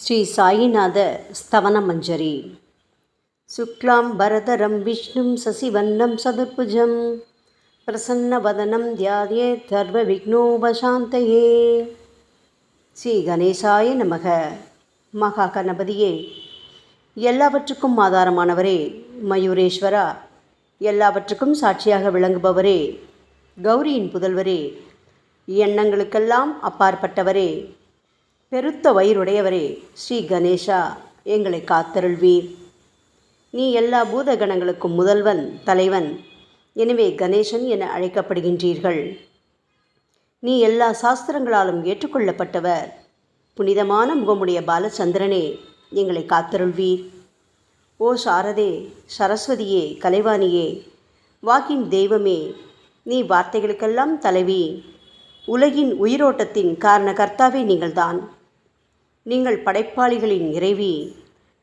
ஸ்ரீ சாயிநாத ஸ்தவனமஞ்சரி. சுக்லாம் பரதரம் விஷ்ணும் சசிவன்னம் சதுர்புஜம் பிரசன்னவதனம் தியாயேத் சர்வ விக்னோபசாந்தயே. ஸ்ரீ கணேசாய நமக. மகா கணபதியே, எல்லாவற்றுக்கும் ஆதாரமானவரே, மயூரேஸ்வரா, எல்லாவற்றுக்கும் சாட்சியாக விளங்குபவரே, கௌரியின் புதல்வரே, எண்ணங்களுக்கெல்லாம் அப்பாற்பட்டவரே, பெருத்த வயிறுடையவரே, ஸ்ரீ கணேசா, எங்களை காத்தருள்வீர். நீ எல்லா பூதகணங்களுக்கும் முதல்வன், தலைவன். எனவே கணேசன் என அழைக்கப்படுகின்றீர்கள். நீ எல்லா சாஸ்திரங்களாலும் ஏற்றுக்கொள்ளப்பட்டவர். புனிதமான முகமுடைய பாலச்சந்திரனே, எங்களை காத்தருள்வீர். ஓ சாரதே, சரஸ்வதியே, கலைவாணியே, வாக்கின் தெய்வமே, நீ வார்த்தைகளுக்கெல்லாம் தலைவி. உலகின் உயிரோட்டத்தின் காரண கர்த்தாவே நீங்கள்தான். நீங்கள் படைப்பாளிகளின் இறைவி.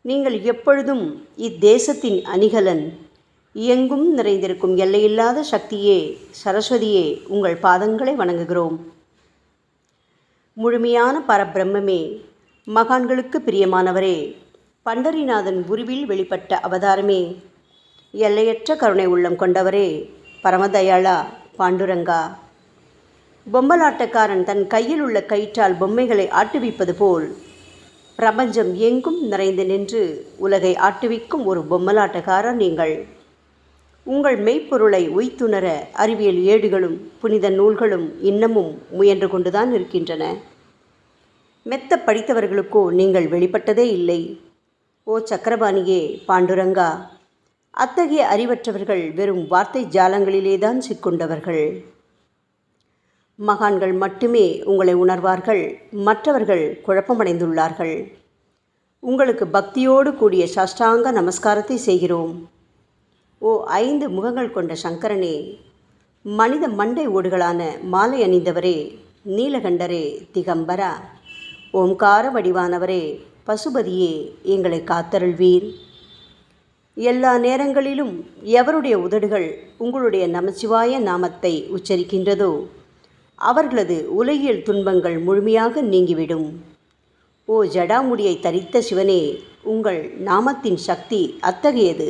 நீங்கள் எப்பொழுதும் இத்தேசத்தின் அணிகலன். எங்கும் நிறைந்திருக்கும் எல்லையில்லாத சக்தியே, சரஸ்வதியே, உங்கள் பாதங்களை வணங்குகிறோம். முழுமையான பரபிரம்மே, மகான்களுக்கு பிரியமானவரே, பண்டரிநாதன் உருவில் வெளிப்பட்ட அவதாரமே, எல்லையற்ற கருணை உள்ளம் கொண்டவரே, பரமதயாளா, பாண்டுரங்கா. பொம்மலாட்டக்காரன் தன் கையில் உள்ள கயிற்றால் பொம்மைகளை ஆட்டுவிப்பது போல் பிரபஞ்சம் எங்கும் நிறைந்து நின்று உலகை ஆட்டுவிக்கும் ஒரு பொம்மலாட்டக்காரர் நீங்கள். உங்கள் மெய்ப்பொருளை உய்த்துணர அறிவியல் ஏடுகளும் புனித நூல்களும் இன்னமும் முயன்று கொண்டுதான் இருக்கின்றன. மெத்த படித்தவர்களுக்கோ நீங்கள் வெளிப்பட்டதே இல்லை. ஓ சக்கரபாணியே, பாண்டுரங்கா, அத்தகைய அறிவற்றவர்கள் வெறும் வார்த்தை ஜாலங்களிலேதான் சிக்கொண்டவர்கள். மகான்கள் மட்டுமே உங்களை உணர்வார்கள். மற்றவர்கள் குழப்பமடைந்துள்ளார்கள். உங்களுக்கு பக்தியோடு கூடிய சாஷ்டாங்க நமஸ்காரத்தை செய்கிறோம். ஓ 5 முகங்கள் கொண்ட சங்கரனே, மனித மண்டை ஓடுகளான மாலை அணிந்தவரே, நீலகண்டரே, திகம்பரா, ஓம்கார வடிவானவரே, பசுபதியே, எங்களை காத்தருள்வீர். எல்லா நேரங்களிலும் எவருடைய உதடுகள் உங்களுடைய நமச்சிவாய நாமத்தை உச்சரிக்கின்றதோ அவர்களது உலகியல் துன்பங்கள் முழுமையாக நீங்கிவிடும். ஓ ஜடாமுடியை தரித்த சிவனே, உங்கள் நாமத்தின் சக்தி அத்தகையது.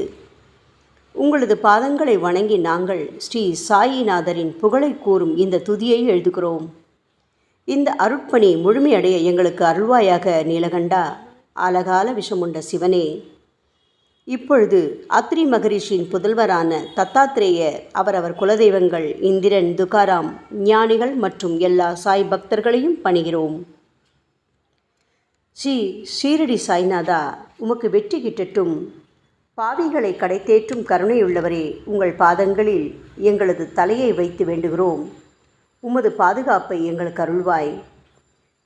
உங்களது பாதங்களை வணங்கி நாங்கள் ஸ்ரீ சாயிநாதரின் புகழை கூறும் இந்த துதியை எழுதுகிறோம். இந்த அருட்பணி முழுமையடைய எங்களுக்கு அருள்வாயாக நீலகண்டா, ஆலகால விஷமுண்ட சிவனே. இப்பொழுது அத்ரி மகரிஷியின் புதல்வரான தத்தாத்ரேயர், அவரவர் குலதெய்வங்கள் இந்திரன், துகாராம், ஞானிகள் மற்றும் எல்லா சாய் பக்தர்களையும் பணிகிறோம். ஸ்ரீ ஷீரடி சாய்நாதா, உமக்கு வெற்றி கிட்டட்டும். பாவிகளை கடைத்தேற்றும் கருணையுள்ளவரே, உங்கள் பாதங்களில் எங்களது தலையை வைத்து வேண்டுகிறோம். உமது பாதுகாப்பை எங்களுக்கு அருள்வாய்.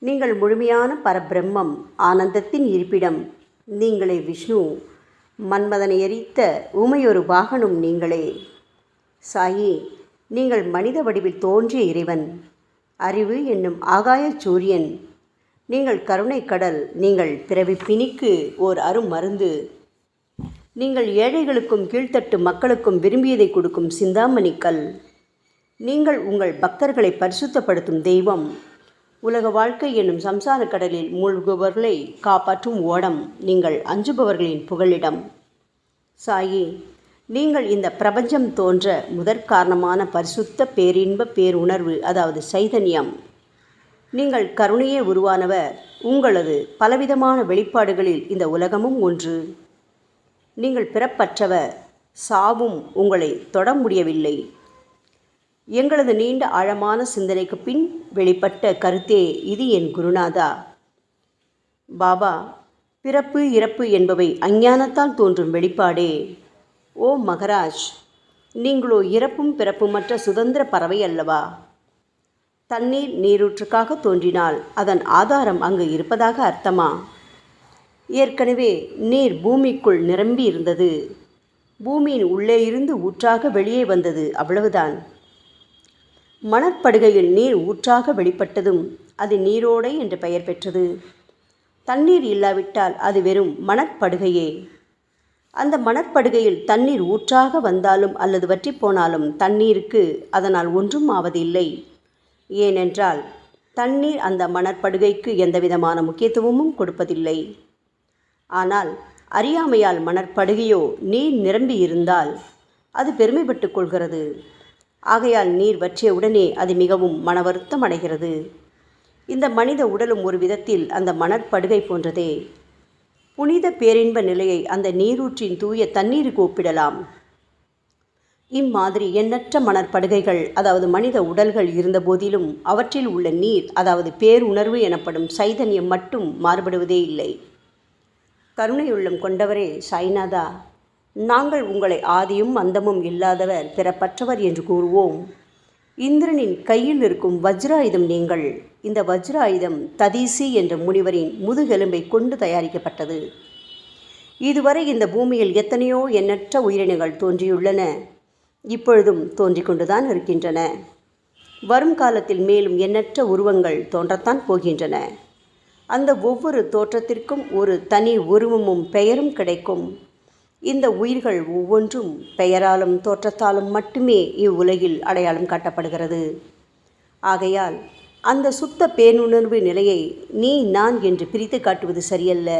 நீங்கள் முழுமையான பரபிரம்மம், ஆனந்தத்தின் இருப்பிடம். நீங்களே விஷ்ணு. மன்மதனை எரித்த ஊமையொரு வாகனும் நீங்களே. சாயி, நீங்கள் மனித வடிவில் தோன்றிய இறைவன். அறிவு என்னும் ஆகாய சூரியன். நீங்கள் கருணை கடல். நீங்கள் பிறவி பிணிக்கு ஓர் அருமருந்து. நீங்கள் ஏழைகளுக்கும் கீழ்த்தட்டு மக்களுக்கும் விரும்பியதை கொடுக்கும் சிந்தாமணிக்கல். நீங்கள் உங்கள் பக்தர்களை பரிசுத்தப்படுத்தும் தெய்வம். உலக வாழ்க்கை என்னும் சம்சார கடலில் மூழ்குபவர்களை காப்பாற்றும் ஓடம். நீங்கள் அஞ்சுபவர்களின் புகலிடம். சாயி, நீங்கள் இந்த பிரபஞ்சம் தோன்ற முதற்காரணமான பரிசுத்த பேரின்ப பேருணர்வு, அதாவது சைதன்யம். நீங்கள் கருணையே உருவானவர். உங்களது பலவிதமான வெளிப்பாடுகளில் இந்த உலகமும் ஒன்று. நீங்கள் பிறப்பற்றவர். சாவும் உங்களை தொட முடியவில்லை. எங்களது நீண்ட ஆழமான சிந்தனைக்கு பின் வெளிப்பட்ட கருத்தே இது என் குருநாதா. பாபா, பிறப்பு இறப்பு என்பவை அஞ்ஞானத்தால் தோன்றும் வெளிப்பாடே. ஓ மகராஜ், நீங்களோ இறப்பும் பிறப்புமற்ற சுதந்திர பறவை அல்லவா? தண்ணீர் நீரூற்றுக்காக தோன்றினால் அதன் ஆதாரம் அங்கு இருப்பதாக அர்த்தமா? ஏற்கனவே நீர் பூமிக்குள் நிரம்பி இருந்தது. பூமியின் உள்ளே இருந்து ஊற்றாக வெளியே வந்தது, அவ்வளவுதான். மணற்படுகையில் நீர் ஊற்றாக வெளிப்பட்டதும் அது நீரோடை என்று பெயர் பெற்றது. தண்ணீர் இல்லாவிட்டால் அது வெறும் மணற்படுகையே. அந்த மணற்படுகையில் தண்ணீர் ஊற்றாக வந்தாலும் அல்லது வற்றி போனாலும் தண்ணீருக்கு அதனால் ஒன்றும் ஆவதில்லை. ஏனென்றால் தண்ணீர் அந்த மணற்படுகைக்கு எந்தவிதமான முக்கியத்துவமும் கொடுப்பதில்லை. ஆனால் அறியாமையால் மணற்படுகையோ நீர் நிரம்பி இருந்தால் அது பெருமைப்பட்டு கொள்கிறது. ஆகையால் நீர் வற்றிய உடனே அது மிகவும் மனவருத்தம் அடைகிறது. இந்த மனித உடலும் ஒரு விதத்தில் அந்த மணற்படுகை போன்றதே. புனித பேரின்ப நிலையை அந்த நீரூற்றின் தூய தண்ணீருக்கு ஒப்பிடலாம். இம்மாதிரி எண்ணற்ற மணற்படுகைகள், அதாவது மனித உடல்கள் இருந்த போதிலும் அவற்றில் உள்ள நீர், அதாவது பேருணர்வு எனப்படும் சைதன்யம் மட்டும் மாறுபடுவதே இல்லை. கருணையுள்ளம் கொண்டவரே சாய்நாதா, நாங்கள் உங்களை ஆதியும் அந்தமும் இல்லாதவர், பிறப்பற்றவர் என்று கூறுவோம். இந்திரனின் கையில் இருக்கும் வஜ்ராயுதம் நீங்கள். இந்த வஜ்ராயுதம் ததீசி என்ற முனிவரின் முதுகெலும்பை கொண்டு தயாரிக்கப்பட்டது. இதுவரை இந்த பூமியில் எத்தனையோ எண்ணற்ற உயிரினங்கள் தோன்றியுள்ளன, இப்பொழுதும் தோன்றிக் கொண்டுதான் இருக்கின்றன. வரும் காலத்தில் மேலும் எண்ணற்ற உருவங்கள் தோன்றத்தான் போகின்றன. அந்த ஒவ்வொரு தோற்றத்திற்கும் ஒரு தனி உருவமும் பெயரும் கிடைக்கும். இந்த உயிர்கள் ஒவ்வொன்றும் பெயராலும் தோற்றத்தாலும் மட்டுமே இவ்வுலகில் அடையாளம் காட்டப்படுகிறது. ஆகையால் அந்த சுத்த பேருணர்வு நிலையை நீ நான் என்று பிரித்து காட்டுவது சரியல்ல.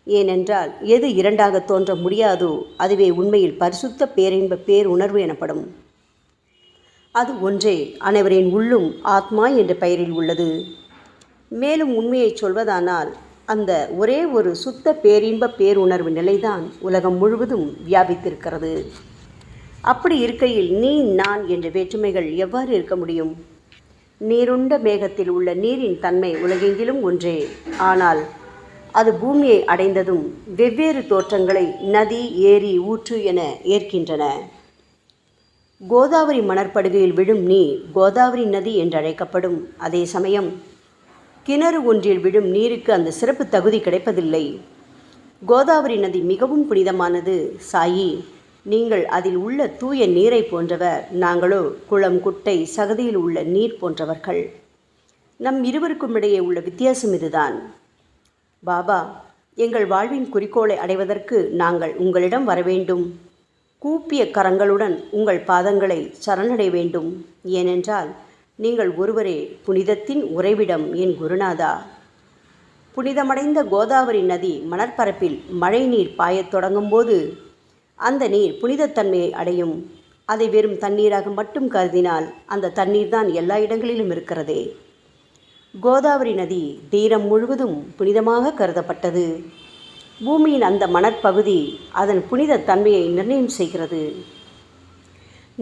ஏனென்றால் எது இரண்டாக தோன்ற முடியாதோ அதுவே உண்மையில் பரிசுத்த பேரின்ப பேருணர்வு எனப்படும். அது ஒன்றே அனைவரின் உள்ளும் ஆத்மா என்ற பெயரில் உள்ளது. மேலும் உண்மையை சொல்வதானால் அந்த ஒரே ஒரு சுத்த பேரின்ப பேருணர்வு நிலைதான் உலகம் முழுவதும் வியாபித்திருக்கிறது. அப்படி இருக்கையில் நீ நான் என்ற வேற்றுமைகள் எவ்வாறு இருக்க முடியும்? நீருண்ட மேகத்தில் உள்ள நீரின் தன்மை உலகெங்கிலும் ஒன்றே. ஆனால் அது பூமியை அடைந்ததும் வெவ்வேறு தோற்றங்களை நதி, ஏரி, ஊற்று என ஏற்கின்றன. கோதாவரி மணற்படுகையில் விழும் நீர் கோதாவரி நதி என்றழைக்கப்படும். அதே சமயம் கிணறு ஒன்றில் விழும் நீருக்கு அந்த சிறப்பு தகுதி கிடைப்பதில்லை. கோதாவரி நதி மிகவும் புனிதமானது. சாயி, நீங்கள் அதில் உள்ள தூய நீரை போன்றவர், நாங்களோ குளம், குட்டை, சகதியில் உள்ள நீர் போன்றவர்கள். நம் இருவருக்கும் இடையே உள்ள வித்தியாசம் இதுதான். பாபா, எங்கள் வாழ்வின் குறிக்கோளை அடைவதற்கு நாங்கள் உங்களிடம் வரவேண்டும். கூப்பிய கரங்களுடன் உங்கள் பாதங்களை சரணடைய வேண்டும். ஏனென்றால் நீங்கள் ஒருவரே புனிதத்தின் உறைவிடம் என் குருநாதா. புனிதமடைந்த கோதாவரி நதி மணற்பரப்பில் மழை நீர் பாயத் தொடங்கும் போது அந்த நீர் புனிதத்தன்மையை அடையும். அதை வெறும் தண்ணீராக மட்டும் கருதினால் அந்த தண்ணீர் தான் எல்லா இடங்களிலும் இருக்கிறதே. கோதாவரி நதி தீரம் முழுவதும் புனிதமாக கருதப்பட்டது. பூமியின் அந்த மணற்பகுதி அதன் புனித தன்மையை நிர்ணயம் செய்கிறது.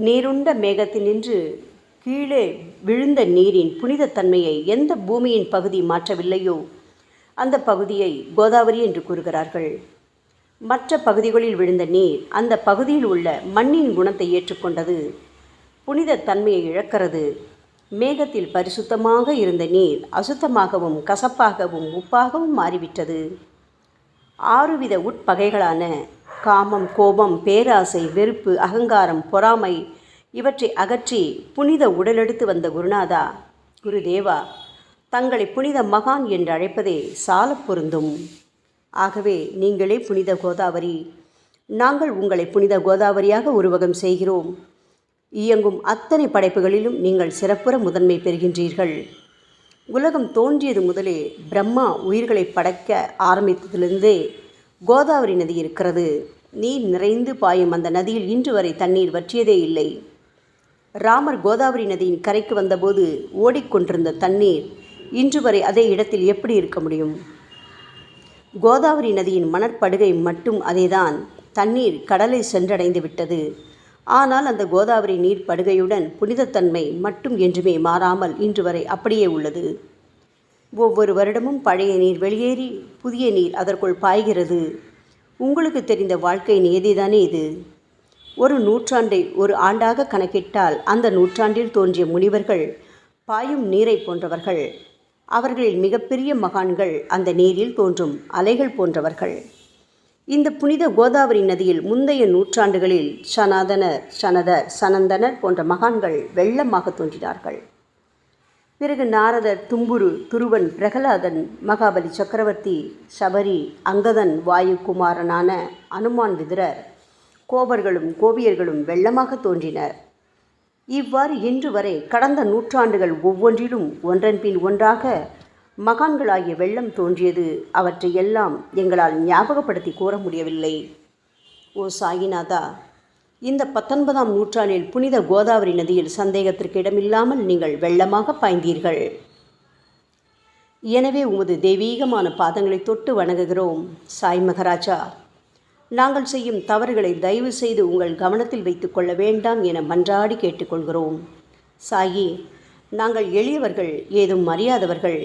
நீருண்ட மேகத்தினின்று கீழே விழுந்த நீரின் புனிதத்தன்மையை எந்த பூமியின் பகுதி மாற்றவில்லையோ அந்த பகுதியை கோதாவரி என்று கூறுகிறார்கள். மற்ற பகுதிகளில் விழுந்த நீர் அந்த பகுதியில் உள்ள மண்ணின் குணத்தை ஏற்றுக்கொண்டது, புனித தன்மையை இழக்கிறது. மேகத்தில் பரிசுத்தமாக இருந்த நீர் அசுத்தமாகவும் கசப்பாகவும் உப்பாகவும் மாறிவிட்டது. 6 வித உட்பகைகளான காமம், கோபம், பேராசை, வெறுப்பு, அகங்காரம், பொறாமை இவற்றை அகற்றி புனித உடலெடுத்து வந்த குருநாதா, குருதேவா, தங்களை புனித மகான் என்று அழைப்பதே சால பொருந்தும். ஆகவே நீங்களே புனித கோதாவரி. நாங்கள் உங்களை புனித கோதாவரியாக உருவகம் செய்கிறோம். இயங்கும் அத்தனை படைப்புகளிலும் நீங்கள் சிறப்புற முதன்மை பெறுகின்றீர்கள். உலகம் தோன்றியது முதலே பிரம்மா உயிர்களை படைக்க ஆரம்பித்ததிலிருந்தே கோதாவரி நதி இருக்கிறது. நீர் நிறைந்து பாயும் அந்த நதியில் இன்று வரை தண்ணீர் வற்றியதே இல்லை. ராமர் கோதாவரி நதியின் கரைக்கு வந்தபோது ஓடிக்கொண்டிருந்த தண்ணீர் இன்று வரை அதே இடத்தில் எப்படி இருக்க முடியும்? கோதாவரி நதியின் மணற்படுகை மட்டும் அதேதான். தண்ணீர் கடலை சென்றடைந்து விட்டது. ஆனால் அந்த கோதாவரி நீர் படுகையுடன் புனிதத்தன்மை மட்டும் என்றுமே மாறாமல் இன்று வரை அப்படியே உள்ளது. ஒவ்வொரு வருடமும் பழைய நீர் வெளியேறி புதிய நீர் அதற்குள் பாய்கிறது. உங்களுக்கு தெரிந்த வாழ்க்கை நியதிதானே இது. ஒரு நூற்றாண்டை ஒரு ஆண்டாக கணக்கிட்டால் அந்த நூற்றாண்டில் தோன்றிய முனிவர்கள் பாயும் நீரை போன்றவர்கள். அவர்களில் மிகப்பெரிய மகான்கள் அந்த நீரில் தோன்றும் அலைகள் போன்றவர்கள். இந்த புனித கோதாவரி நதியில் முந்தைய நூற்றாண்டுகளில் சனாதனர், சனதர், சனந்தனர் போன்ற மகான்கள் வெள்ளமாக தோன்றினார்கள். பிறகு நாரதர், தும்புரு, துருவன், பிரகலாதன், மகாபலி சக்கரவர்த்தி, சபரி, அங்கதன், வாயுகுமாரனான அனுமான், விதுரர், கோபர்களும் கோபியர்களும் வெள்ளமாக தோன்றினர். இவ்வாறு இன்று வரை கடந்த நூற்றாண்டுகள் ஒவ்வொன்றிலும் ஒன்றன் பின் ஒன்றாக மகான்களாகிய வெள்ளம் தோன்றியது. அவற்றை எல்லாம் எங்களால் ஞாபகப்படுத்தி கூற முடியவில்லை. ஓ சாயிநாதா, இந்த 19ஆம் நூற்றாண்டில் புனித கோதாவரி நதியில் சந்தேகத்திற்கு இடமில்லாமல் நீங்கள் வெள்ளமாக பாய்ந்தீர்கள். எனவே உமது தெய்வீகமான பாதங்களை தொட்டு வணங்குகிறோம். சாய் மகராஜா, நாங்கள் செய்யும் தவறுகளை தயவு செய்து உங்கள் கவனத்தில் வைத்து கொள்ள வேண்டாம் என மன்றாடி கேட்டுக்கொள்கிறோம். சாயி, நாங்கள் எளியவர்கள், ஏதும் அறியாதவர்கள்,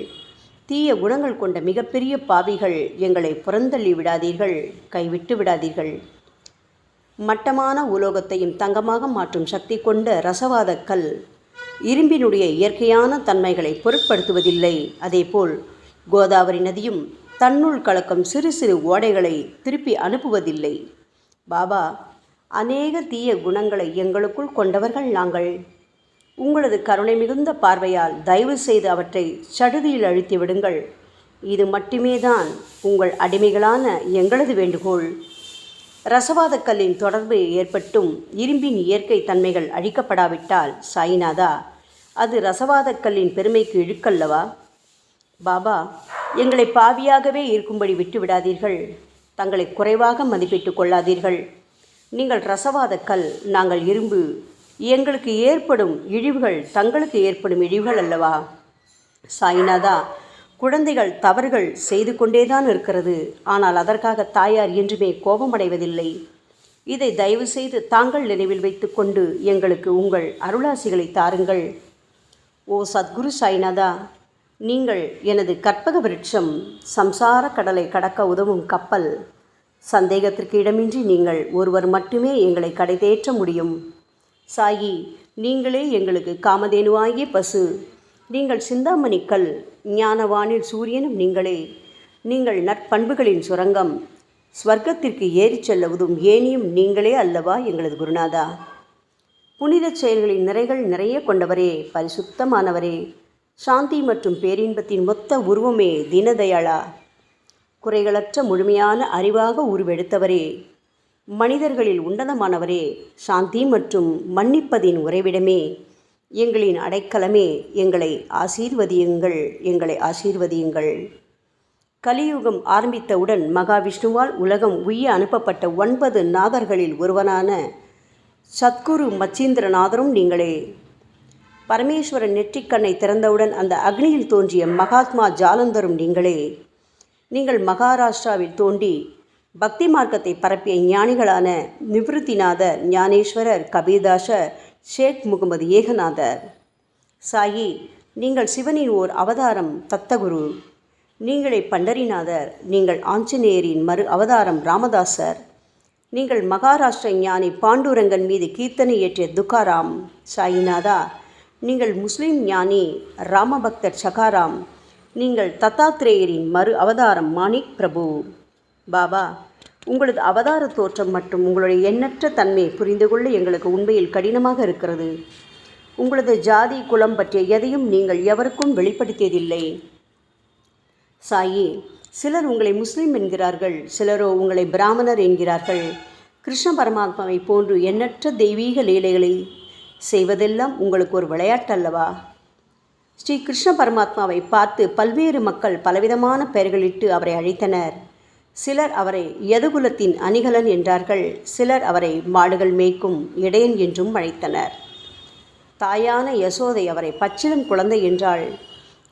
தீய குணங்கள் கொண்ட மிகப்பெரிய பாவிகள். எங்களை புறந்தள்ளி விடாதீர்கள், கைவிட்டு விடாதீர்கள். மட்டமான உலோகத்தையும் தங்கமாக மாற்றும் சக்தி கொண்ட ரசவாத கல் இரும்பினுடைய இயற்கையான தன்மைகளை பொருட்படுத்துவதில்லை. அதேபோல் கோதாவரி நதியும் தன்னுள் கலக்கும் சிறு சிறு ஓடைகளை திருப்பி அனுப்புவதில்லை. பாபா, அநேக தீய குணங்களை எங்களுக்குள் கொண்டவர்கள் நாங்கள். உங்களது கருணை மிகுந்த பார்வையால் தயவு செய்து அவற்றை சடுதியில் அழித்து விடுங்கள். இது மட்டுமே தான் உங்கள் அடிமைகளான எங்களது வேண்டுகோள். ரசவாத கல்லின் தொடர்பு ஏற்பட்டும் இரும்பின் இயற்கை தன்மைகள் அழிக்கப்படாவிட்டால் சாயிநாதா, அது ரசவாத கல்லின் பெருமைக்கு இழுக்கல்லவா? பாபா, எங்களை பாவியாகவே இருக்கும்படி விட்டுவிடாதீர்கள். தங்களை குறைவாக மதிப்பிட்டு கொள்ளாதீர்கள். நீங்கள் ரசவாத கல், நாங்கள் இரும்பு. எங்களுக்கு ஏற்படும் இழிவுகள் தங்களுக்கு ஏற்படும் இழிவுகள் அல்லவா? சாயிநாதா, குழந்தைகள் தவறுகள் செய்து கொண்டேதான் இருக்கிறது. ஆனால் அதற்காக தாயார் என்றுமே கோபமடைவதில்லை. இதை தயவு செய்து தாங்கள் நினைவில் வைத்து கொண்டு எங்களுக்கு உங்கள் அருளாசிகளை தாருங்கள். ஓ சத்குரு சாய்நாதா, நீங்கள் எனது கற்பக விருட்சம், சம்சார கடலை கடக்க உதவும் கப்பல். சந்தேகத்திற்கு இடமின்றி நீங்கள் ஒருவர் மட்டுமே எங்களை கடைதேற்ற முடியும். சாயி, நீங்களே எங்களுக்கு காமதேனுவாகிய பசு. நீங்கள் சிந்தாமணி கல், ஞானவானில் சூரியனும் நீங்களே. நீங்கள் நற்பண்புகளின் சுரங்கம், ஸ்வர்க்கத்திற்கு ஏறிச் செல்லவதும் ஏனியும் நீங்களே அல்லவா எங்களது குருநாதா? புனித செயல்களின் நிறைகள் நிறைய கொண்டவரே, பரிசுத்தமானவரே, சாந்தி மற்றும் பேரின்பத்தின் மொத்த உருவமே தீனதயாளா, குறைகளற்ற முழுமையான அறிவாக உருவெடுத்தவரே, மனிதர்களில் உன்னதமானவரே, சாந்தி மற்றும் மன்னிப்பதின் உறைவிடமே, எங்களின் அடைக்கலமே, எங்களை ஆசீர்வதியுங்கள், எங்களை ஆசீர்வதியுங்கள். கலியுகம் ஆரம்பித்தவுடன் மகாவிஷ்ணுவால் உலகம் உய்ய அனுப்பப்பட்ட 9 நாதர்களில் ஒருவனான சத்குரு மச்சீந்திரநாதரும் நீங்களே. பரமேஸ்வரன் நெற்றிக்கண்ணை திறந்தவுடன் அந்த அக்னியில் தோன்றிய மகாத்மா ஜாலந்தரும் நீங்களே. நீங்கள் மகாராஷ்டிராவில் தோன்றி பக்தி மார்க்கத்தை பரப்பிய ஞானிகளான நிவிருத்திநாதர், ஞானேஸ்வரர், கபீர்தாசர், ஷேக் முகமது ஏகநாதர். சாயி, நீங்கள் சிவனின் ஓர் அவதாரம், தத்தகுரு. நீங்களே பண்டரிநாதர். நீங்கள் ஆஞ்சநேயரின் மறு அவதாரம் ராமதாசர். நீங்கள் மகாராஷ்டிர ஞானி பாண்டுரங்கன் மீது கீர்த்தனை இயற்றிய துக்காராம். சாயிநாதா, நீங்கள் முஸ்லிம் ஞானி ராமபக்தர் சகாராம். நீங்கள் தத்தாத்ரேயரின் மறு அவதாரம் மாணிக் பிரபு. பாபா, உங்களது அவதார தோற்றம் மற்றும் உங்களுடைய எண்ணற்ற தன்மை புரிந்து கொள்ள எங்களுக்கு உண்மையில் கடினமாக இருக்கிறது. உங்களது ஜாதி குலம் பற்றிய எதையும் நீங்கள் எவருக்கும் வெளிப்படுத்தியதில்லை. சாயி, சிலர் உங்களை முஸ்லீம் என்கிறார்கள், சிலரோ உங்களை பிராமணர் என்கிறார்கள். கிருஷ்ண பரமாத்மாவை போன்று எண்ணற்ற தெய்வீக லீலைகளை செய்வதெல்லாம் உங்களுக்கு ஒரு விளையாட்டல்லவா? ஸ்ரீ கிருஷ்ண பரமாத்மாவை பார்த்து பல்வேறு மக்கள் பலவிதமான பெயர்களிட்டு அவரை அழைத்தனர். சிலர் அவரை யதுகுலத்தின் அணிகலன் என்றார்கள். சிலர் அவரை மாடுகள் மேய்க்கும் இடையன் என்றும் அழைத்தனர். தாயான யசோதை அவரை பச்சிளம் குழந்தை என்றாள்.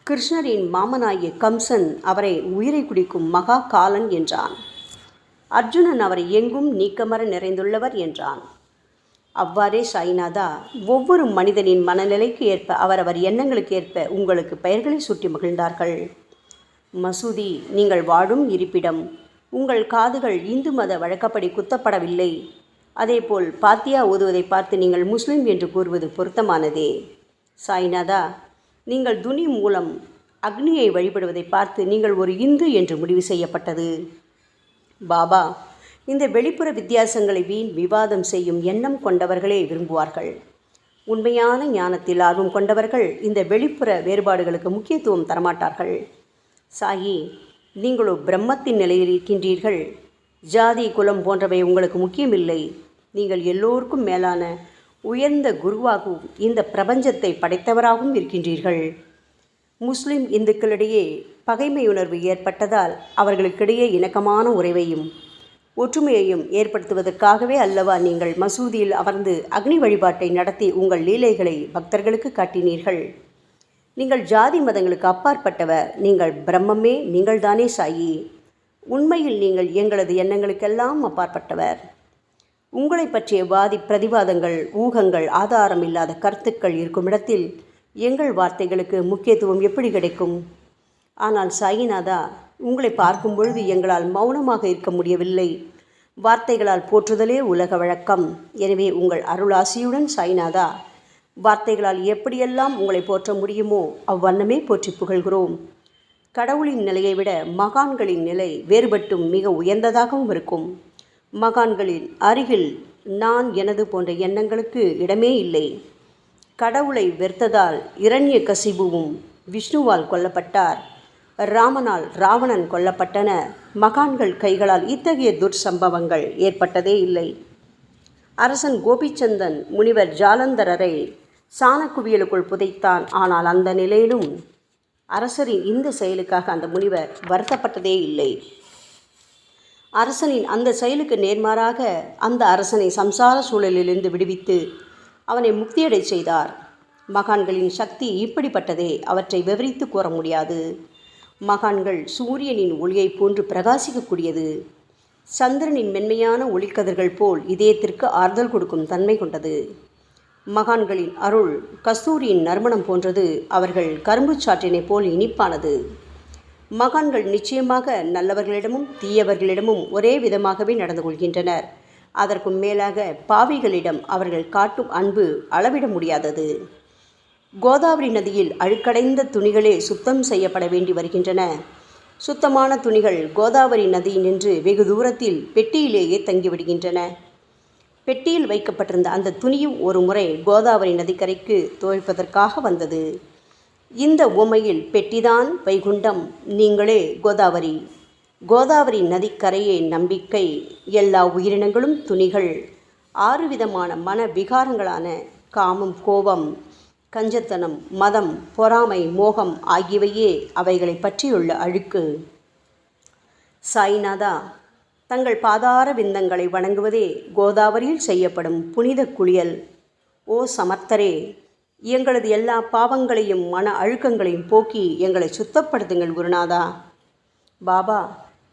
கிருஷ்ணரின் மாமனாகிய கம்சன் அவரை உயிரை குடிக்கும் மகா காலன் என்றான். அர்ஜுனன் அவரை எங்கும் நீக்கமர நிறைந்துள்ளவர் என்றான். அவ்வாறே சாய்நாதா, ஒவ்வொரு மனிதனின் மனநிலைக்கு ஏற்ப அவரவர் எண்ணங்களுக்கு ஏற்ப உங்களுக்கு பெயர்களை சுட்டி மகிழ்ந்தார்கள். மசூதி, நீங்கள் வாழும் இருப்பிடம். உங்கள் காதுகள் இந்து மத வழக்கப்படி குத்தப்படவில்லை. அதேபோல் பாத்தியா ஓதுவதை பார்த்து நீங்கள் முஸ்லிம் என்று கூறுவது பொருத்தமானதே. சாய்நாதா, நீங்கள் துனி மூலம் அக்னியை வழிபடுவதை பார்த்து நீங்கள் ஒரு இந்து என்று முடிவு செய்யப்பட்டது. பாபா, இந்த வெளிப்புற வித்தியாசங்களை வீண் விவாதம் செய்யும் எண்ணம் கொண்டவர்களே விரும்புவார்கள். உண்மையான ஞானத்தில் ஆர்வம் கொண்டவர்கள் இந்த வெளிப்புற வேறுபாடுகளுக்கு முக்கியத்துவம் தரமாட்டார்கள். சாயி, நீங்களோ பிரம்மத்தின் நிலையில் இருக்கின்றீர்கள். ஜாதி குலம் போன்றவை உங்களுக்கு முக்கியமில்லை. நீங்கள் எல்லோருக்கும் மேலான உயர்ந்த குருவாகவும் இந்த பிரபஞ்சத்தை படைத்தவராகவும் இருக்கின்றீர்கள். முஸ்லிம் இந்துக்களிடையே பகைமையுணர்வு ஏற்பட்டதால் அவர்களுக்கிடையே இணக்கமான உறவையும் ஒற்றுமையையும் ஏற்படுத்துவதற்காகவே அல்லவா நீங்கள் மசூதியில் அமர்ந்து அக்னி வழிபாட்டை நடத்தி உங்கள் லீலைகளை பக்தர்களுக்கு காட்டினீர்கள். நீங்கள் ஜாதி மதங்களுக்கு அப்பாற்பட்டவர். நீங்கள் பிரம்மமே, நீங்கள்தானே சாயி. உண்மையில் நீங்கள் எங்களது எண்ணங்களுக்கெல்லாம் அப்பாற்பட்டவர். உங்களை பற்றிய வாதி பிரதிவாதங்கள், ஊகங்கள், ஆதாரம் இல்லாத கருத்துக்கள் இருக்கும் இடத்தில் எங்கள் வார்த்தைகளுக்கு முக்கியத்துவம் எப்படி கிடைக்கும்? ஆனால் சாயிநாதா, உங்களை பார்க்கும் பொழுது எங்களால் மௌனமாக இருக்க முடியவில்லை. வார்த்தைகளால் போற்றுதலே உலக வழக்கம். எனவே உங்கள் அருளாசியுடன் சாயிநாதா, வார்த்தைகளால் எப்படியெல்லாம் உங்களை போற்ற முடியுமோ அவ்வண்ணமே போற்றி புகழ்கிறோம். கடவுளின் நிலையை விட மகான்களின் நிலை வேறுபட்டும் மிக உயர்ந்ததாகவும் இருக்கும். மகான்களின் அருகில் நான் எனது போன்ற எண்ணங்களுக்கு இடமே இல்லை. கடவுளை வெறுத்ததால் இரண்யகசிபுவும் விஷ்ணுவால் கொல்லப்பட்டார். ராமனால் ராவணன் கொல்லப்பட்டன. மகான்கள் கைகளால் இத்தகைய துர்சம்பவங்கள் ஏற்பட்டதே இல்லை. அரசன் கோபிச்சந்தன் முனிவர் ஜாலந்தரரை சாணக்குவியலுக்குள் புதைத்தான். ஆனால் அந்த நிலையிலும் அரசரின் இந்த செயலுக்காக அந்த முனிவர் வருத்தப்பட்டதே இல்லை. அரசனின் அந்த செயலுக்கு நேர்மாறாக அந்த அரசனை சம்சார சூழலிலிருந்து விடுவித்து அவனை முக்தியடை செய்தார். மகான்களின் சக்தி இப்படிப்பட்டதே. அவற்றை விவரித்து கூற முடியாது. மகான்கள் சூரியனின் ஒளியை போன்று பிரகாசிக்கக்கூடியது. சந்திரனின் மென்மையான ஒளிக்கதிர்கள் போல் இதயத்திற்கு ஆறுதல் கொடுக்கும் தன்மை கொண்டது. மகான்களின் அருள் கஸ்தூரியின் நறுமணம் போன்றது. அவர்கள் கரும்பு சாற்றினை போல் இனிப்பானது. மகான்கள் நிச்சயமாக நல்லவர்களிடமும் தீயவர்களிடமும் ஒரே விதமாகவே நடந்து கொள்கின்றனர். அதற்கும் மேலாக பாவிகளிடம் அவர்கள் காட்டும் அன்பு அளவிட முடியாதது. கோதாவரி நதியில் அழுக்கடைந்த துணிகளே சுத்தம் செய்யப்பட வேண்டி வருகின்றன. சுத்தமான துணிகள் கோதாவரி நதியினின்று வெகு தூரத்தில் பெட்டியிலேயே தங்கிவிடுகின்றன. பெட்டியில் வைக்கப்பட்டிருந்த அந்த துணியும் ஒரு முறை கோதாவரி நதிக்கரைக்கு துவைப்பதற்காக வந்தது. இந்த உவமையில் பெட்டிதான் வைகுண்டம், நீங்களே கோதாவரி. கோதாவரி நதிக்கரையே நம்பிக்கை. எல்லா உயிரினங்களும் துணிகள். 6 விதமான மன விகாரங்களான காமம், கோபம், கஞ்சத்தனம், மதம், பொறாமை, மோகம் ஆகியவையே அவைகளை பற்றியுள்ள அழுக்கு. சாய்நாதா, தங்கள் பாதார விந்தங்களை வணங்குவதே கோதாவரியில் செய்யப்படும் புனித குளியல். ஓ சமர்த்தரே, எங்களது எல்லா பாவங்களையும் மன அழுக்கங்களையும் போக்கி எங்களை சுத்தப்படுத்துங்கள் குருநாதா. பாபா,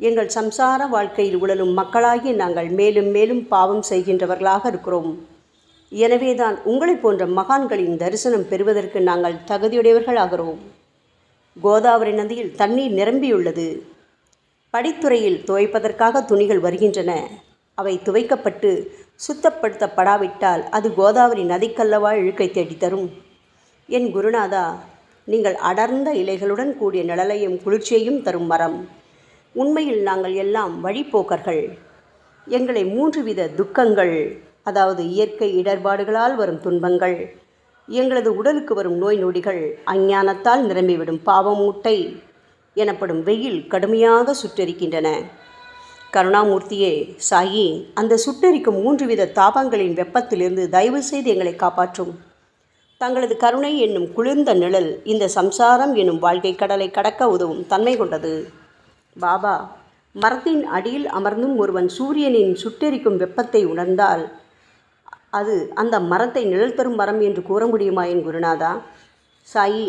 எங்கள் சம்சார வாழ்க்கையில் உழலும் மக்களாகி நாங்கள் மேலும் மேலும் பாவம் செய்கின்றவர்களாக இருக்கிறோம். எனவேதான் உங்களை போன்ற மகான்களின் தரிசனம் பெறுவதற்கு நாங்கள் தகுதியுடையவர்களாகிறோம். கோதாவரி நதியில் தண்ணீர் நிரம்பியுள்ளது. படித்துறையில் துவைப்பதற்காக துணிகள் வருகின்றன. அவை துவைக்கப்பட்டு சுத்தப்படுத்தப்படாவிட்டால் அது கோதாவரி நதிக்கல்லவா இழுக்கை தேடித்தரும். என் குருநாதா, நீங்கள் அடர்ந்த இலைகளுடன் கூடிய நிழலையும் குளிர்ச்சியையும் தரும் மரம். உண்மையில் நாங்கள் எல்லாம் வழிப்போக்கர்கள். எங்களை 3 வித துக்கங்கள், அதாவது இயற்கை இடர்பாடுகளால் வரும் துன்பங்கள், எங்களது உடலுக்கு வரும் நோய் நொடிகள், அஞ்ஞானத்தால் நிரம்பிவிடும் பாவமூட்டை எனப்படும் வெயில் கடுமையாக சுட்டெரிக்கின்றன. கருணாமூர்த்தியே, சாயி, அந்த சுட்டெரிக்கும் 3 வித தாபங்களின் வெப்பத்திலிருந்து தயவு செய்து எங்களை காப்பாற்றும். தங்களது கருணை என்னும் குளிர்ந்த நிழல் இந்த சம்சாரம் என்னும் வாழ்க்கை கடலை கடக்க உதவும் தன்மை கொண்டது. பாபா, மரத்தின் அடியில் அமர்ந்தும் ஒருவன் சூரியனின் சுட்டெரிக்கும் வெப்பத்தை உணர்ந்தால் அது அந்த மரத்தை நிழல் தரும் மரம் என்று கூற முடியுமா என் குருநாதா? சாயி,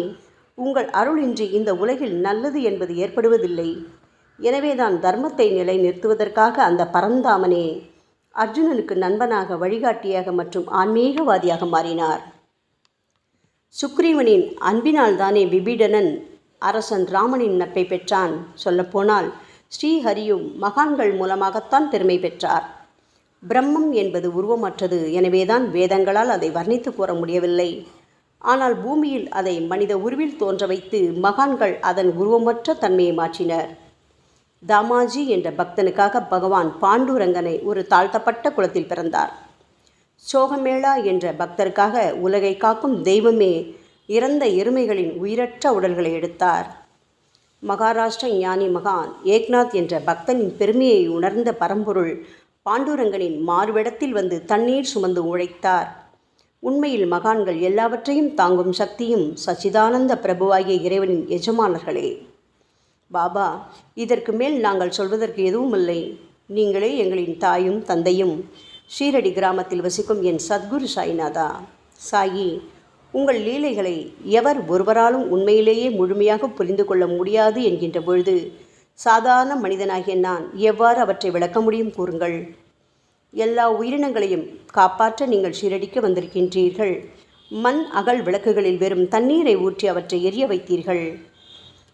உங்கள் அருளின்றி இந்த உலகில் நல்லது என்பது ஏற்படுவதில்லை. எனவேதான் தர்மத்தை நிலை நிறுத்துவதற்காக அந்த பரந்தாமனே அர்ஜுனனுக்கு நண்பனாக, வழிகாட்டியாக மற்றும் ஆன்மீகவாதியாக மாறினார். சுக்ரீவனின் அன்பினால் தானே விபீடனன் அரசன் ராமனின் நட்பை பெற்றான். சொல்லப்போனால் ஸ்ரீஹரியும் மகான்கள் மூலமாகத்தான் பெருமை பெற்றார். பிரம்மம் என்பது உருவமற்றது. எனவேதான் வேதங்களால் அதை வர்ணித்து கூற முடியவில்லை. ஆனால் பூமியில் அதை மனித உருவில் தோன்ற வைத்து மகான்கள் அதன் உருவமற்ற தன்மையை மாற்றினர். தாமாஜி என்ற பக்தனுக்காக பகவான் பாண்டுரங்கனை ஒரு தாழ்த்தப்பட்ட குலத்தில் பிறந்தார். சோகமேளா என்ற பக்தருக்காக உலகை காக்கும் தெய்வமே இறந்த எருமைகளின் உயிரற்ற உடல்களை எடுத்தார். மகாராஷ்டிர ஞானி மகான் ஏக்நாத் என்ற பக்தனின் பெருமையை உணர்ந்த பரம்பொருள் பாண்டுரங்கனின் மாறுவிடத்தில் வந்து தண்ணீர் சுமந்து உழைத்தார். உண்மையில் மகான்கள் எல்லாவற்றையும் தாங்கும் சக்தியும் சச்சிதானந்த பிரபுவாகிய இறைவனின் எஜமானர்களே. பாபா, இதற்கு மேல் நாங்கள் சொல்வதற்கு எதுவும் இல்லை. நீங்களே எங்களின் தாயும் தந்தையும். ஷீரடி கிராமத்தில் வசிக்கும் என் சத்குரு சாய்நாதா. சாயி, உங்கள் லீலைகளை எவர் ஒருவராலும் உண்மையிலேயே முழுமையாக புரிந்து கொள்ள முடியாது என்கின்ற பொழுது சாதாரண மனிதனாகிய நான் எவ்வாறு அவற்றை விளக்க முடியும் கூறுங்கள். எல்லா உயிரினங்களையும் காப்பாற்ற நீங்கள் ஷீரடிக்கு வந்திருக்கின்றீர்கள். மண் அகல் விளக்குகளில் வெறும் தண்ணீரை ஊற்றி அவற்றை எரிய வைத்தீர்கள்.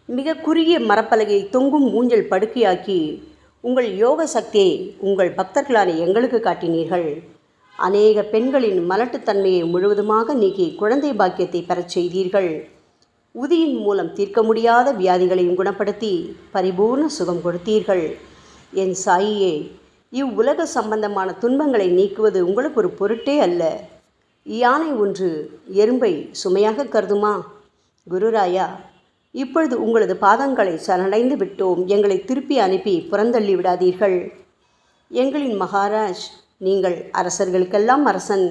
மிக குறுகிய மரப்பலகையை தொங்கும் ஊஞ்சல் படுக்கையாக்கி உங்கள் யோக சக்தியை உங்கள் பக்தர்களான எங்களுக்கு காட்டினீர்கள். அநேக பெண்களின் மலட்டுத்தன்மையை முழுவதுமாக நீக்கி குழந்தை பாக்கியத்தை பெறச் செய்தீர்கள். உதியின் மூலம் தீர்க்க முடியாத வியாதிகளையும் குணப்படுத்தி பரிபூர்ண சுகம் கொடுத்தீர்கள். என் சாயியே, இவ்வுலக சம்பந்தமான துன்பங்களை நீக்குவது உங்களுக்கு ஒரு பொருட்டே அல்ல. யானை ஒன்று எறும்பை சுமையாக கருதுமா? குருராயா, இப்பொழுது உங்களது பாதங்களை சரணடைந்து விட்டோம். எங்களை திருப்பி அனுப்பி புறந்தள்ளி விடாதீர்கள். எங்களின் மகாராஜ், நீங்கள் அரசர்களுக்கெல்லாம் அரசன்.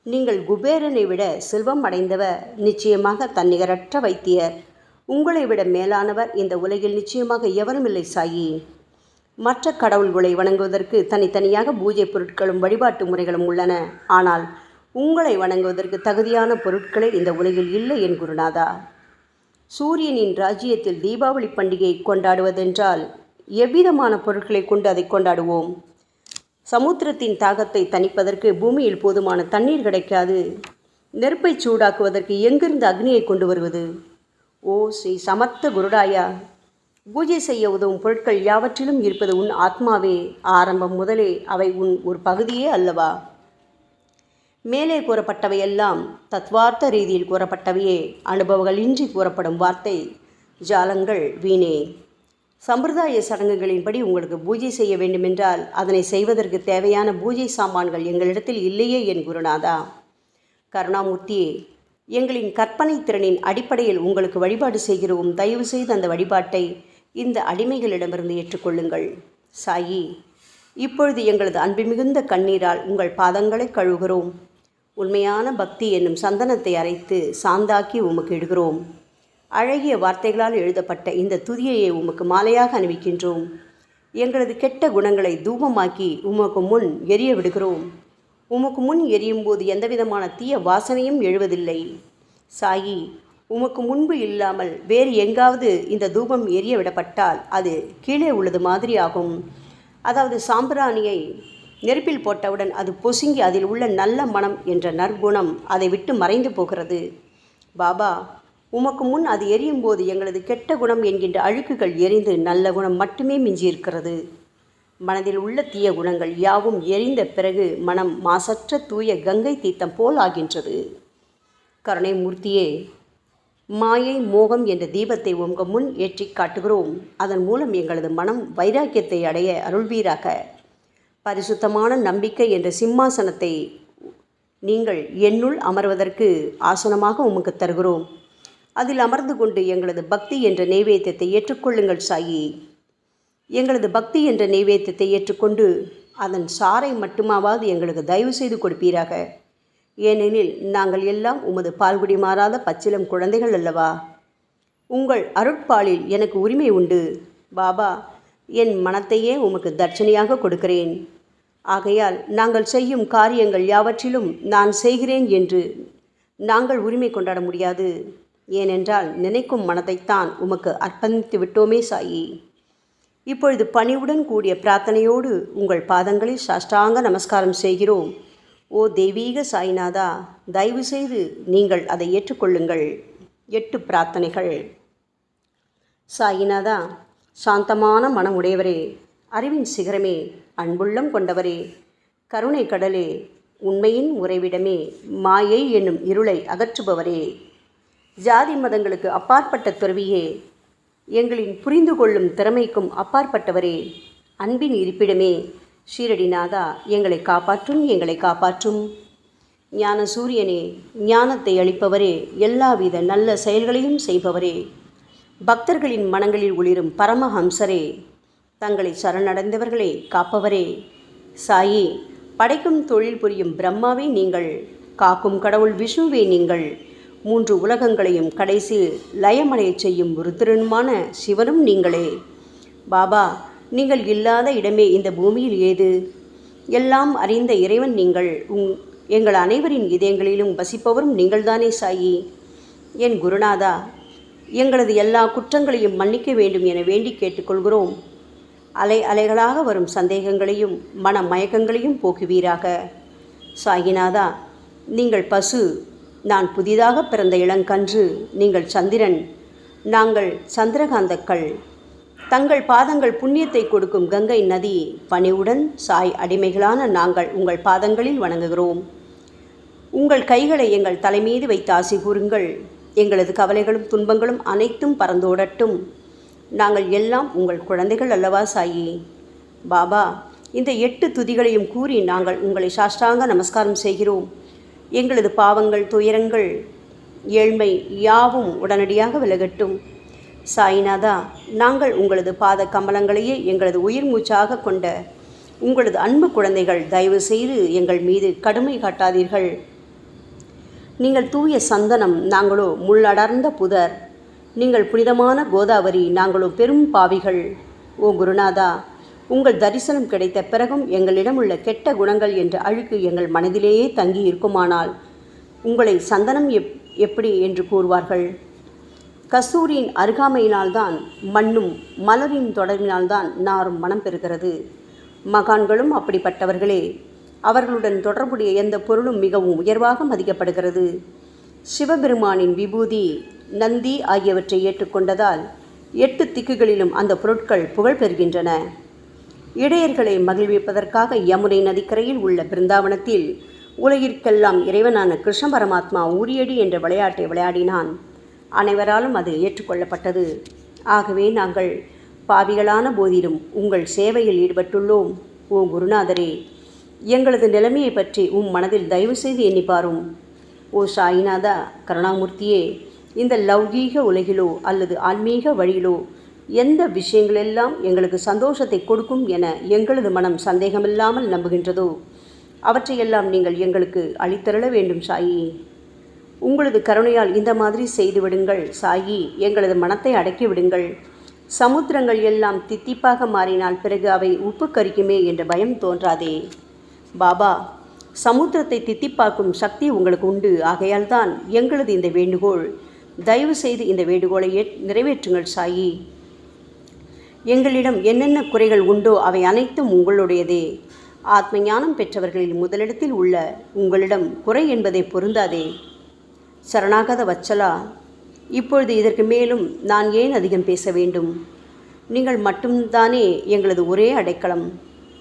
நீங்கள் குபேரனை விட செல்வம் அடைந்தவர். நிச்சயமாக தன்னிகரற்ற வைத்தியர். உங்களை விட மேலானவர் இந்த உலகில் நிச்சயமாக எவரும் இல்லை சாயி. மற்ற கடவுள்களை வணங்குவதற்கு தனித்தனியாக பூஜை பொருட்களும் வழிபாட்டு முறைகளும் உள்ளன. ஆனால் உங்களை வணங்குவதற்கு தகுதியான பொருட்களே இந்த உலகில் இல்லை என் குருநாதா. சூரியனின் ராஜ்யத்தில் தீபாவளி பண்டிகையை கொண்டாடுவதென்றால் எவ்விதமான பொருட்களை கொண்டு அதை கொண்டாடுவோம்? சமுத்திரத்தின் தாகத்தை தணிப்பதற்கு பூமியில் போதுமான தண்ணீர் கிடைக்காது. நெருப்பை சூடாக்குவதற்கு எங்கிருந்து அக்னியை கொண்டு வருவது? ஓ ஸ்ரீ சமர்த்த குருடாயா, பூஜை செய்ய உதவும் பொருட்கள் யாவற்றிலும் இருப்பது உன் ஆத்மாவே. ஆரம்பம் முதலே அவை உன் ஒரு பகுதியே அல்லவா? மேலே கூறப்பட்டவையெல்லாம் தத்வார்த்த ரீதியில் கூறப்பட்டவையே. அனுபவங்களின்றி கூறப்படும் வார்த்தை ஜாலங்கள் வீணே. சம்பிரதாய சடங்குகளின்படி உங்களுக்கு பூஜை செய்ய வேண்டுமென்றால் அதனை செய்வதற்கு தேவையான பூஜை சாமான்கள் எங்களிடத்தில் இல்லையே என் குருநாதா. கருணாமூர்த்தியே, எங்களின் கற்பனை திறனின் அடிப்படையில் உங்களுக்கு வழிபாடு செய்கிறோம். தயவு செய்து அந்த வழிபாட்டை இந்த அடிமைகளிடமிருந்து ஏற்றுக்கொள்ளுங்கள். சாயி, இப்பொழுது எங்களது அன்பு மிகுந்த கண்ணீரால் உங்கள் பாதங்களை கழுவுகிறோம். உண்மையான பக்தி என்னும் சந்தனத்தை அரைத்து சாந்தாக்கி உமக்கு இடுகிறோம். அழகிய வார்த்தைகளால் எழுதப்பட்ட இந்த துதியையை உமக்கு மாலையாக அணிவிக்கின்றோம். எங்களது கெட்ட குணங்களை தூபமாக்கி உமக்கு முன் எரிய விடுகிறோம். உமக்கு முன் எரியும் போது எந்தவிதமான தீய வாசனையும் எழுவதில்லை. சாயி, உமக்கு முன்பு இல்லாமல் வேறு எங்காவது இந்த தூபம் எரிய விடப்பட்டால் அது கீழே உள்ளது மாதிரி ஆகும். அதாவது சாம்பிராணியை நெருப்பில் போட்டவுடன் அது பொசுங்கி அதில் உள்ள நல்ல மனம் என்ற நற்குணம் அதை விட்டு மறைந்து போகிறது. பாபா, உமக்கு முன் அது எரியும் போது எங்களது கெட்ட குணம் என்கின்ற அழுக்குகள் எரிந்து நல்ல குணம் மட்டுமே மிஞ்சியிருக்கிறது. மனதில் உள்ள தீய குணங்கள் யாவும் எரிந்த பிறகு மனம் மாசற்ற தூய கங்கை தீர்த்தம் போல் ஆகின்றது. கருணை மூர்த்தியே, மாயை மோகம் என்ற தீபத்தை உங்கள் முன் ஏற்றி காட்டுகிறோம். அதன் மூலம் எங்களது மனம் வைராக்கியத்தை அடைய அருள்வீராக. பரிசுத்தமான நம்பிக்கை என்ற சிம்மாசனத்தை நீங்கள் என்னுள் அமர்வதற்கு ஆசனமாக உமக்கு தருகிறோம். அதில் அமர்ந்து கொண்டு எங்களது பக்தி என்ற நெய்வேத்தியத்தை ஏற்றுக்கொள்ளுங்கள் சாயி. எங்களது பக்தி என்ற நெய்வேத்தியத்தை ஏற்றுக்கொண்டு அதன் சாரை மட்டுமாவது எங்களுக்கு தயவு செய்து கொடுப்பீராக. ஏனெனில் நாங்கள் எல்லாம் உமது பால்குடி மாறாத பச்சிலம் குழந்தைகள் அல்லவா. உங்கள் அருட்பாலில் எனக்கு உரிமை உண்டு. பாபா, என் மனத்தையே உமக்கு தட்சணையாக கொடுக்கிறேன். ஆகையால் நாங்கள் செய்யும் காரியங்கள் யாவற்றிலும் நான் செய்கிறேன் என்று நாங்கள் உரிமை கொண்டாட முடியாது. ஏனென்றால் நினைக்கும் மனதைத்தான் உமக்கு அர்ப்பணித்து விட்டோமே சாயி. இப்பொழுது பணிவுடன் கூடிய பிரார்த்தனையோடு உங்கள் பாதங்களில் சாஷ்டாங்க நமஸ்காரம் செய்கிறோம். ஓ தெய்வீக சாய்நாதா, தயவு செய்து நீங்கள் அதை ஏற்றுக்கொள்ளுங்கள். 8 பிரார்த்தனைகள். சாய்நாதா, சாந்தமான மனம் உடையவரே, அறிவின் சிகரமே, அன்புள்ளம் கொண்டவரே, கருணை கடலே, உண்மையின் உறைவிடமே, மாயை என்னும் இருளை அகற்றுபவரே, ஜாதி மதங்களுக்கு அப்பாற்பட்ட துறவியே, எங்களின் புரிந்து கொள்ளும் திறமைக்கும் அப்பாற்பட்டவரே, அன்பின் இருப்பிடமே, ஷீரடிநாதா, எங்களை காப்பாற்றும், எங்களை காப்பாற்றும். ஞான சூரியனே, ஞானத்தை அளிப்பவரே, எல்லாவித நல்ல செயல்களையும் செய்பவரே, பக்தர்களின் மனங்களில் ஒளிரும் பரமஹம்சரே, தங்களை சரணடைந்தவர்களை காப்பவரே, சாயி, படைக்கும் தொழில் புரியும் பிரம்மாவே நீங்கள், காக்கும் கடவுள் விஷ்ணுவே நீங்கள். 3 உலகங்களையும் கடைசி லயமடையச் செய்யும் ருத்ரனுமான சிவனும் நீங்களே. பாபா, நீங்கள் இல்லாத இடமே இந்த பூமியில் ஏது? எல்லாம் அறிந்த இறைவன் நீங்கள். எங்கள் அனைவரின் இதயங்களிலும் வசிப்பவரும் நீங்கள்தானே சாயி. என் குருநாதா, எங்களது எல்லா குற்றங்களையும் மன்னிக்க வேண்டும் என வேண்டி கேட்டுக்கொள்கிறோம். அலை அலைகளாக வரும் சந்தேகங்களையும் மன மயக்கங்களையும் போக்குவீராக. சாயிநாதா, நீங்கள் பசு, நான் புதிதாக பிறந்த இளங்கன்று, நீங்கள் சந்திரன், நாங்கள் சந்திரகாந்தக்கள். தங்கள் பாதங்கள் புண்ணியத்தை கொடுக்கும் கங்கை நதி. பணிவுடன் சாய் அடிமைகளான நாங்கள் உங்கள் பாதங்களில் வணங்குகிறோம். உங்கள் கைகளை எங்கள் தலைமீது வைத்து ஆசி கூறுங்கள். எங்களது கவலைகளும் துன்பங்களும் அனைத்தும் பறந்தோடட்டும். நாங்கள் எல்லாம் உங்கள் குழந்தைகள் அல்லவா சாயி. பாபா, இந்த 8 துதிகளையும் கூறி நாங்கள் உங்களை சாஷ்டாங்க நமஸ்காரம் செய்கிறோம். எங்களது பாவங்கள், துயரங்கள், ஏழ்மை யாவும் உடனடியாக விலகட்டும். சாயிநாதா, நாங்கள் உங்களது பாத கமலங்களையே எங்களது உயிர் மூச்சாக கொண்ட உங்களது அன்பு குழந்தைகள். தயவு செய்து எங்கள் மீது கடுமை காட்டாதீர்கள். நீங்கள் தூய சந்தனம், நாங்களோ முள்ளடர்ந்த புதர். நீங்கள் புனிதமான கோதாவரி, நாங்களோ பெரும் பாவிகள். ஓ குருநாதா, உங்கள் தரிசனம் கிடைத்த பிறகும் எங்களிடம் உள்ள கெட்ட குணங்கள் என்ற அழுக்கு எங்கள் மனதிலேயே தங்கி இருக்குமானால் உங்களை சந்தனம் எப்படி என்று கூறுவார்கள்? கஸ்தூரியின் அருகாமையினால்தான் மண்ணும் மலரின் தொடர்பினால்தான் நாரும் மனம் பெறுகிறது. மகான்களும் அப்படிப்பட்டவர்களே. அவர்களுடன் தொடர்புடைய எந்த பொருளும் மிகவும் உயர்வாக மதிக்கப்படுகிறது. சிவபெருமானின் விபூதி, நந்தி ஆகியவற்றை ஏற்றுக்கொண்டதால் 8 திக்குகளிலும் அந்த பொருட்கள் புகழ் பெறுகின்றன. இடையர்களை மகிழ்விப்பதற்காக யமுனை நதிக்கரையில் உள்ள பிருந்தாவனத்தில் உலகிற்கெல்லாம் இறைவனான கிருஷ்ண பரமாத்மா ஊரியடி என்ற விளையாட்டை விளையாடினான். அனைவராலும் அது ஏற்றுக்கொள்ளப்பட்டது. ஆகவே நாங்கள் பாவிகளான போதிலும் உங்கள் சேவையில் ஈடுபட்டுள்ளோம். ஓ குருநாதரே, எங்களது நிலைமையை பற்றி மனதில் தயவு செய்து எண்ணிப்பாரும். ஓ சாயிநாதா கருணாமூர்த்தியே, இந்த லௌகீக உலகிலோ அல்லது ஆன்மீக வழியிலோ எந்த விஷயங்களெல்லாம் எங்களுக்கு சந்தோஷத்தை கொடுக்கும் என எங்களது மனம் சந்தேகமில்லாமல் நம்புகின்றதோ அவற்றையெல்லாம் நீங்கள் எங்களுக்கு அளித்தருள வேண்டும் சாயி. உங்களது கருணையால் இந்த மாதிரி செய்துவிடுங்கள் சாயி. எங்களது மனத்தை அடக்கி விடுங்கள். சமுத்திரங்கள் எல்லாம் தித்திப்பாக மாறினால் பிறகு அவை உப்பு கரிக்குமே என்ற பயம் தோன்றாதே. பாபா, சமுத்திரத்தை தித்திப்பாக்கும் சக்தி உங்களுக்கு உண்டு. ஆகையால் தான் எங்களது இந்த வேண்டுகோள். தயவு செய்து இந்த வேண்டுகோளை நிறைவேற்றுங்கள் சாயி. எங்களிடம் என்னென்ன குறைகள் உண்டோ அவை அனைத்தும் உங்களுடையதே. ஆத்ம ஞானம் பெற்றவர்களில் முதலிடத்தில் உள்ள உங்களிடம் குறை என்பதை பொருந்தாதே. சரணாகத வச்சலா, இப்பொழுது இதற்கு மேலும் நான் ஏன் அதிகம் பேச வேண்டும்? நீங்கள் மட்டும்தானே எங்களது ஒரே அடைக்கலம்.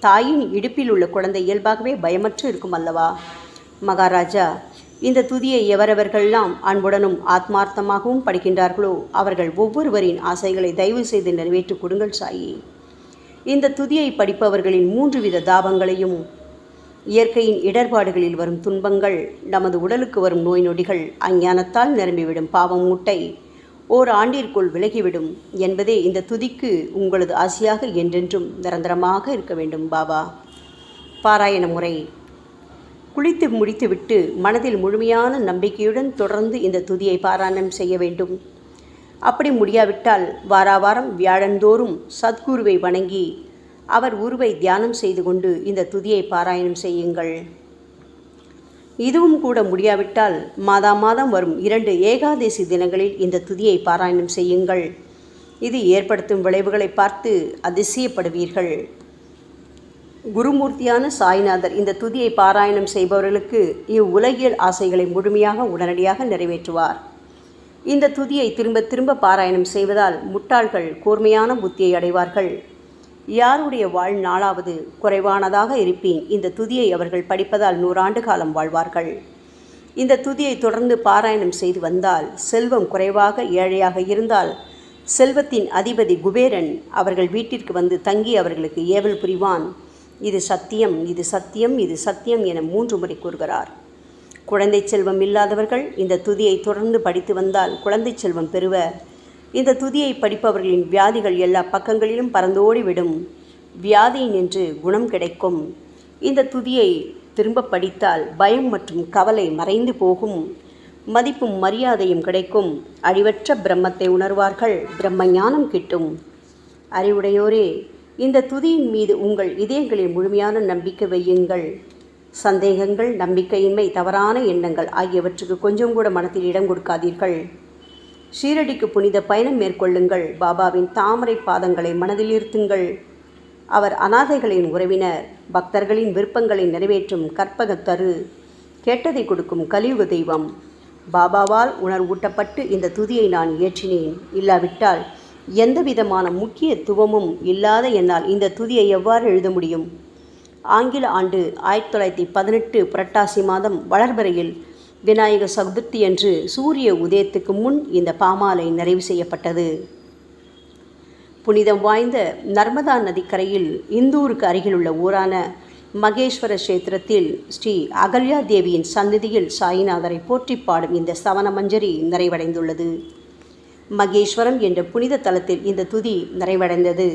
தாயின் இடுப்பில் உள்ள குழந்தை இயல்பாகவே பயமற்று இருக்கும் அல்லவா? மகாராஜா, இந்த துதியை எவரவர்களெல்லாம் அன்புடனும் ஆத்மார்த்தமாகவும் படிக்கின்றார்களோ அவர்கள் ஒவ்வொருவரின் ஆசைகளை தயவு செய்து நிறைவேற்றி கொடுங்கள் சாயி. இந்த துதியை படிப்பவர்களின் 3 வித தாபங்களையும், இயற்கையின் இடர்பாடுகளில் வரும் துன்பங்கள், நமது உடலுக்கு வரும் நோய் நொடிகள், அஞ்ஞானத்தால் நிரம்பிவிடும் பாவம் மூட்டை ஓராண்டிற்குள் விலகிவிடும் என்பதே இந்த துதிக்கு உங்களது ஆசையாக என்றென்றும் நிரந்தரமாக இருக்க வேண்டும் பாபா. பாராயண முறை. குளித்து முடித்துவிட்டு மனதில் முழுமையான நம்பிக்கையுடன் தொடர்ந்து இந்த துதியை பாராயணம் செய்ய வேண்டும். அப்படி முடியாவிட்டால் வாராவாரம் வியாழந்தோறும் சத்குருவை வணங்கி அவர் உருவை தியானம் செய்து கொண்டு இந்த துதியை பாராயணம் செய்யுங்கள். இதுவும் கூட முடியாவிட்டால் மாதம் வரும் 2 ஏகாதசி தினங்களில் இந்த துதியை பாராயணம் செய்யுங்கள். இது ஏற்படுத்தும் விளைவுகளை பார்த்து அதிசயப்படுவீர்கள். குருமூர்த்தியான சாய்நாதர் இந்த துதியை பாராயணம் செய்பவர்களுக்கு இவ்வுலகியல் ஆசைகளை முழுமையாக உடனடியாக நிறைவேற்றுவார். இந்த துதியை திரும்ப திரும்ப பாராயணம் செய்வதால் முட்டாள்கள் கூர்மையான புத்தியை அடைவார்கள். யாருடைய வாழ்நாளாவது குறைவானதாக இருப்பேன் இந்த துதியை அவர்கள் படிப்பதால் 100 ஆண்டு காலம் வாழ்வார்கள். இந்த துதியை தொடர்ந்து பாராயணம் செய்து வந்தால் செல்வம் குறைவாக ஏழையாக இருந்தால் செல்வத்தின் அதிபதி குபேரன் அவர்கள் வீட்டிற்கு வந்து தங்கி அவர்களுக்கு ஏவல் புரிவான். இது சத்தியம், இது சத்தியம், இது சத்தியம் என 3 முறை கூறுகிறார். குழந்தை செல்வம் இல்லாதவர்கள் இந்த துதியை தொடர்ந்து படித்து வந்தால் குழந்தை செல்வம் பெறுவர். இந்த துதியை படிப்பவர்களின் வியாதிகள் எல்லா பக்கங்களிலும் பறந்தோடிவிடும். வியாதி நின்று குணம் கிடைக்கும். இந்த துதியை திரும்ப படித்தால் பயம் மற்றும் கவலை மறைந்து போகும். மதிப்பும் மரியாதையும் கிடைக்கும். அழிவற்ற பிரம்மத்தை உணர்வார்கள். பிரம்ம ஞானம் கிட்டும். அறிவுடையோரே, இந்த துதியின் மீது உங்கள் இதயங்களில் முழுமையான நம்பிக்கை வையுங்கள். சந்தேகங்கள், நம்பிக்கையின்மை, தவறான எண்ணங்கள் ஆகியவற்றுக்கு கொஞ்சம் கூட மனத்தில் இடம் கொடுக்காதீர்கள். ஷீரடிக்கு புனித பயணம் மேற்கொள்ளுங்கள். பாபாவின் தாமரை பாதங்களை மனதில் இருத்துங்கள். அவர் அனாதைகளின் உறவினர், பக்தர்களின் விருப்பங்களை நிறைவேற்றும் கற்பகத்தரு, கேட்டதை கொடுக்கும் கலியுக தெய்வம். பாபாவால் உணர்வூட்டப்பட்டு இந்த துதியை நான் இயற்றினேன். இல்லாவிட்டால் எந்த விதமான முக்கியத்துவமும் இல்லாத என்னால் இந்த துதியை எவ்வாறு எழுத முடியும்? ஆங்கில ஆண்டு 1918 புரட்டாசி மாதம் வளர்பிறையில் விநாயக சதுர்த்தி அன்று சூரிய உதயத்துக்கு முன் இந்த பாமாலை நிறைவு செய்யப்பட்டது. புனிதம் வாய்ந்த நர்மதா நதிக்கரையில் இந்தூருக்கு அருகிலுள்ள ஊரான மகேஸ்வர கஷேத்திரத்தில் ஸ்ரீ அகல்யா தேவியின் சந்நிதியில் சாயிநாதரை போற்றி பாடும் இந்த சவண மஞ்சரி நிறைவடைந்துள்ளது. மகேஸ்வரம் என்ற புனித தலத்தில் இந்த துதி நிறைவடைந்தது.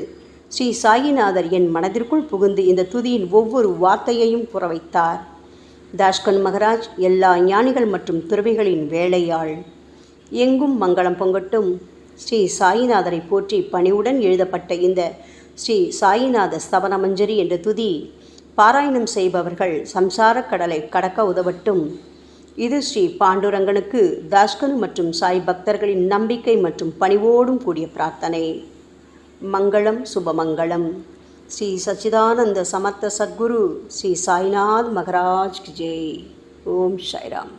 ஸ்ரீ சாயிநாதர் என் மனதிற்குள் புகுந்து இந்த துதியின் ஒவ்வொரு வார்த்தையையும் புற வைத்தார். தாஷ்கன் மகராஜ் எல்லா ஞானிகள் மற்றும் துறவிகளின் வேலையாள். எங்கும் மங்களம் பொங்கட்டும். ஸ்ரீ சாயிநாதரை போற்றி பணிவுடன் எழுதப்பட்ட இந்த ஸ்ரீ சாயிநாத ஸ்தவன மஞ்சரி என்ற துதி பாராயணம் செய்பவர்கள் சம்சார கடலை கடக்க உதவட்டும். இது ஸ்ரீ பாண்டுரங்கனுக்கு தாஷ்கனு மற்றும் சாய் பக்தர்களின் நம்பிக்கை மற்றும் பணிவோடும் கூடிய பிரார்த்தனை. மங்களம், சுபமங்களம். ஸ்ரீ சச்சிதானந்த சமர்த்த சத்குரு ஸ்ரீ சாய்நாத் மகராஜ் கி ஜெய். ஓம் சாய்ராம்.